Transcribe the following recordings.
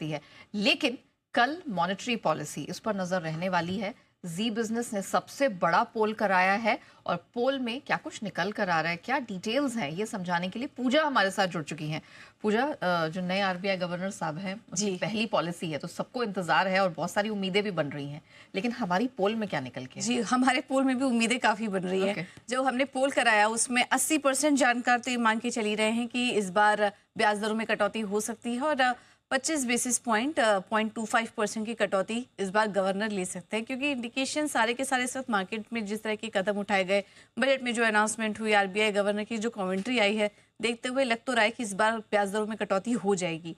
सकती है। लेकिन कल मॉनेटरी पॉलिसी, इस पर नजर रहने वाली है। जी बिजनेस ने सबसे बड़ा पोल कराया है और पोल में क्या कुछ निकल कर आ रहा है, क्या डिटेल्स हैं, ये समझाने के लिए पूजा हमारे साथ जुड़ चुकी हैं। पूजा, जो नए आरबीआई गवर्नर साहब हैं, उनकी पहली पॉलिसी है तो सबको इंतजार है और बहुत सारी उम्मीदें भी बन रही हैं, लेकिन हमारी पोल में क्या निकल के? जी, हमारे पोल में भी उम्मीदें काफी बन रही है। जो हमने पोल कराया उसमें 80% जानकार तो ये मान के चली रहे हैं कि इस बार ब्याज दरों में कटौती हो सकती है और 25 बेसिस पॉइंट 0.25% की कटौती इस बार गवर्नर ले सकते हैं, क्योंकि इंडिकेशन सारे के सारे इस वक्त मार्केट में जिस तरह के कदम उठाए गए, बजट में जो अनाउंसमेंट हुई, आरबीआई गवर्नर की जो कमेंट्री आई है, देखते हुए लग तो रहा है कि इस बार ब्याज दरों में कटौती हो जाएगी।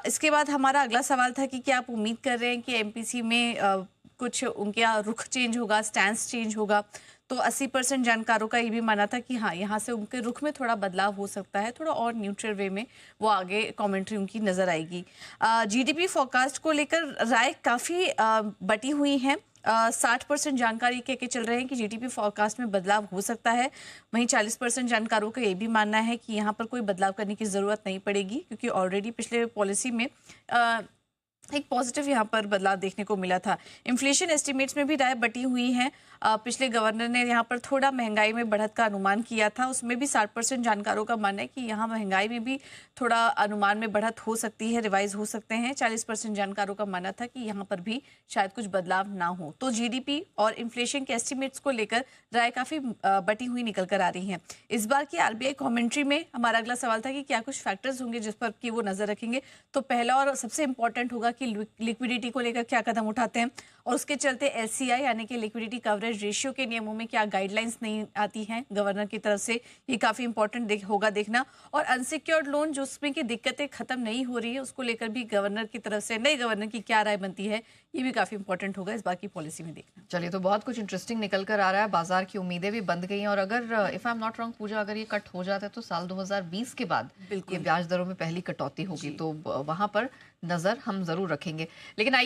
इसके बाद हमारा अगला सवाल था कि क्या आप उम्मीद कर रहे हैं कि एमपीसी में कुछ उनके रुख चेंज होगा, स्टैंस चेंज होगा? तो 80% जानकारों का ये भी माना था कि हाँ, यहाँ से उनके रुख में थोड़ा बदलाव हो सकता है, थोड़ा और न्यूट्रल वे में वो आगे कमेंट्री उनकी नजर आएगी। जीडीपी फोरकास्ट को लेकर राय काफ़ी बटी हुई हैं। 60% जानकारी कह के चल रहे हैं कि जीडीपी फोरकास्ट में बदलाव हो सकता है, वहीं 40% जानकारों का ये भी मानना है कि यहाँ पर कोई बदलाव करने की ज़रूरत नहीं पड़ेगी, क्योंकि ऑलरेडी पिछले पॉलिसी में एक पॉजिटिव यहाँ पर बदलाव देखने को मिला था। इन्फ्लेशन एस्टिमेट्स में भी राय बटी हुई है। पिछले गवर्नर ने यहाँ पर थोड़ा महंगाई में बढ़त का अनुमान किया था, उसमें भी 60% जानकारों का मानना है कि यहाँ महंगाई में भी थोड़ा अनुमान में बढ़त हो सकती है, रिवाइज हो सकते हैं। 40% जानकारों का मानना था कि यहाँ पर भी शायद कुछ बदलाव ना हो। तो जीडीपी और इन्फ्लेशन के एस्टिमेट्स को लेकर राय काफ़ी बटी हुई निकल कर आ रही है। इस बार की आरबीआई कॉमेंट्री में हमारा अगला सवाल था कि क्या कुछ फैक्टर्स होंगे जिस पर कि वो नजर रखेंगे। तो पहला और सबसे इंपॉर्टेंट होगा कि लिक्विडिटी को लेकर क्या कदम उठाते हैं और उसके चलते एलसीआई यानी कि लिक्विडिटी कवरेज रेशियो के नियमों में क्या गाइडलाइंस नहीं आती हैं गवर्नर की तरफ से, ये काफी इंपॉर्टेंट होगा देखना। और अनसिक्योर्ड लोन जो उसमें की दिक्कतें खत्म नहीं हो रही है, उसको लेकर भी गवर्नर की तरफ से, नए गवर्नर की क्या राय बनती है, ये भी काफी इंपॉर्टेंट होगा इस बार की पॉलिसी में देखना। चलिए, तो बहुत कुछ इंटरेस्टिंग निकल कर आ रहा है, बाजार की उम्मीदें भी बंद गई हैं। और अगर if I am not wrong Pooja, अगर ये कट हो जाता है तो साल 2020 के बाद ये ब्याज दरों में पहली कटौती होगी, तो वहां पर नजर हम जरूर रखेंगे। लेकिन